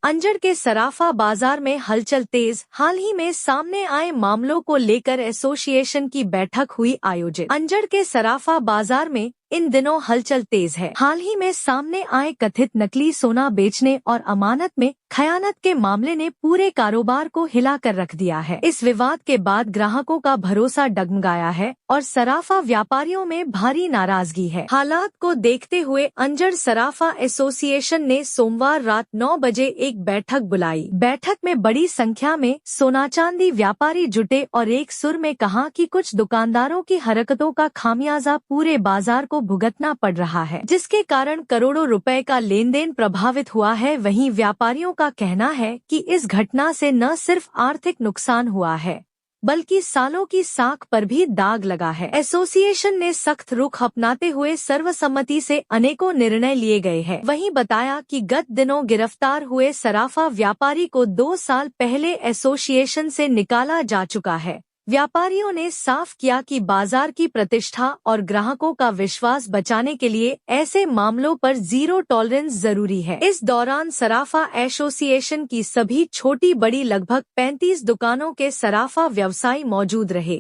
अंजड़ के सराफा बाजार में हलचल तेज। हाल ही में सामने आए मामलों को लेकर एसोसिएशन की बैठक हुई आयोजित। अंजड़ के सराफा बाजार में इन दिनों हलचल तेज है। हाल ही में सामने आए कथित नकली सोना बेचने और अमानत में खयानत के मामले ने पूरे कारोबार को हिलाकर रख दिया है। इस विवाद के बाद ग्राहकों का भरोसा डगमगाया है और सराफा व्यापारियों में भारी नाराजगी है। हालात को देखते हुए अंजड़ सराफा एसोसिएशन ने सोमवार रात 9 बजे एक बैठक बुलाई। बैठक में बड़ी संख्या में सोना चांदी व्यापारी जुटे और एक सुर में कहा कि कुछ दुकानदारों की हरकतों का खामियाजा पूरे बाजार को भुगतना पड़ रहा है, जिसके कारण करोड़ों रुपए का लेन देन प्रभावित हुआ है। वहीं व्यापारियों का कहना है कि इस घटना से न सिर्फ आर्थिक नुकसान हुआ है बल्कि सालों की साख पर भी दाग लगा है। एसोसिएशन ने सख्त रुख अपनाते हुए सर्वसम्मति से अनेकों निर्णय लिए गए हैं। वहीं बताया कि गत दिनों गिरफ्तार हुए सराफा व्यापारी को 2 साल पहले एसोसिएशन से निकाला जा चुका है। व्यापारियों ने साफ किया कि बाजार की प्रतिष्ठा और ग्राहकों का विश्वास बचाने के लिए ऐसे मामलों पर जीरो टॉलरेंस जरूरी है। इस दौरान सराफा एसोसिएशन की सभी छोटी बड़ी लगभग 35 दुकानों के सराफा व्यवसायी मौजूद रहे।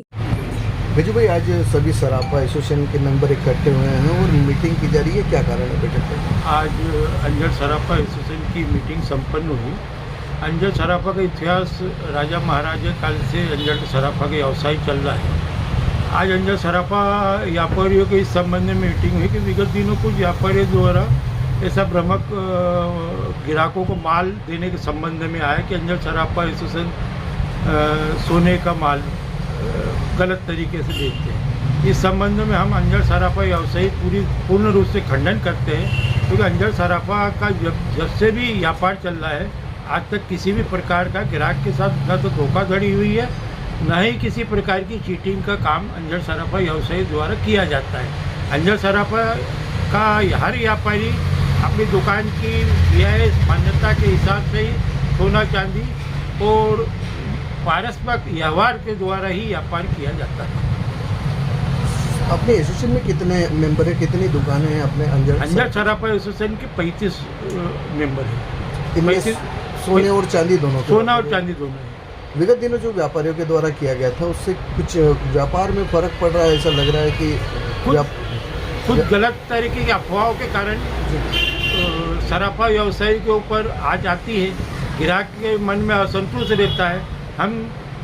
गजू भाई, आज सभी सराफा एसोसिएशन के मेंबर इकट्ठे हुए हैं और मीटिंग की जा रही है, क्या कारण है बैठक में? आज अंजड़ सराफा एसोसिएशन की मीटिंग संपन्न हुई। अंजड़ सराफा का इतिहास राजा महाराजा काल से अंजड़ सराफा का व्यवसाय चल रहा है। आज अंजड़ सराफा व्यापारियों के इस संबंध में मीटिंग हुई कि विगत दिनों कुछ व्यापारियों द्वारा ऐसा भ्रामक ग्राहकों को माल देने के संबंध में आया कि अंजड़ सराफा एसोसिएशन सोने का माल गलत तरीके से देते हैं। इस संबंध में हम अंजड़ सराफा व्यवसायी पूर्ण रूप से खंडन करते हैं, क्योंकि अंजड़ सराफा का जब से भी व्यापार चल रहा है आज तक किसी भी प्रकार का ग्राहक के साथ न तो धोखाधड़ी हुई है, न ही किसी प्रकार की चीटिंग का काम अंजड़ सराफा व्यवसायी द्वारा किया जाता है। अंजड़ सराफा का हर व्यापारी अपनी दुकान की व्यय मान्यता के हिसाब से ही सोना चांदी और पारस्परिक व्यवहार के द्वारा ही व्यापार किया जाता है। अपने एसोसिएशन में कितने मेंबर है, कितनी दुकानें हैं अपने अंजड़ सराफा एसोसिएशन के 35 मेंबर हैं। सोने और चांदी दोनों? सोना और चांदी दोनों। विगत दिनों जो व्यापारियों के द्वारा किया गया था उससे कुछ व्यापार में फर्क पड़ रहा है, ऐसा लग रहा है कि कुछ गलत तरीके की अफवाहों के कारण सराफा व्यवसायी के ऊपर आ जाती है। ग्राहक के मन में असंतोष रहता है। हम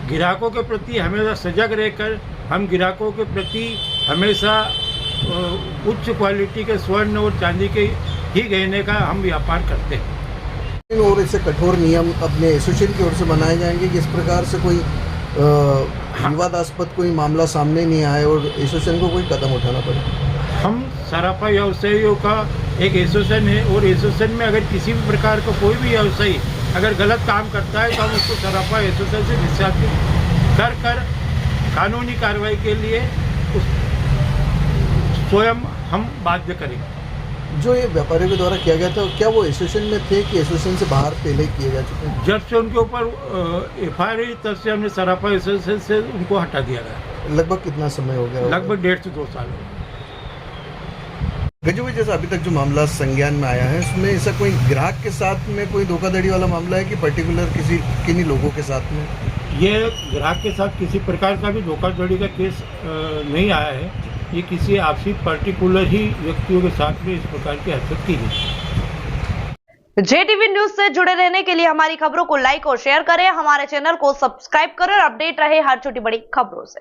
ग्राहकों के प्रति हमेशा सजग रहकर हम ग्राहकों के प्रति हमेशा उच्च क्वालिटी के स्वर्ण और चांदी के ही गहने का हम व्यापार करते हैं। और ऐसे कठोर नियम अपने एसोसिएशन की ओर से बनाए जाएंगे कि इस प्रकार से कोई विवादास्पद कोई मामला सामने नहीं आए और एसोसिएशन को कोई कदम उठाना पड़े। हम सराफा व्यवसायियों का एक एसोसिएशन है और एसोसिएशन में अगर किसी भी प्रकार का कोई भी व्यवसायी अगर गलत काम करता है तो हम उसको सराफा एसोसिएशन से निष्कासित कर कानूनी कार्रवाई के लिए स्वयं हम बाध्य करेंगे। जो ये व्यापारियों के द्वारा किया गया था, क्या वो एसोसिएशन में थे कि एसोसिएशन से बाहर पहले किए जा चुके हैं? जब से उनके ऊपर एफआईआर हुई तब से हमने सराफा एसोसिएशन से उनको हटा दिया गया। लगभग कितना समय हो गया? लगभग 1.5 से 2 साल हो गए। गजू भाई, जैसा अभी तक जो मामला संज्ञान में आया है उसमें ऐसा कोई ग्राहक के साथ में कोई धोखाधड़ी वाला मामला है कि पर्टिकुलर किन्हीं लोगों के साथ में? ये ग्राहक के साथ किसी प्रकार का भी धोखाधड़ी का केस नहीं आया है। ये किसी आपसी पर्टिकुलर ही व्यक्तियों के साथ में इस प्रकार की हरकत की गई। JTV न्यूज से जुड़े रहने के लिए हमारी खबरों को लाइक और शेयर करें, हमारे चैनल को सब्सक्राइब करें और अपडेट रहे हर छोटी बड़ी खबरों से।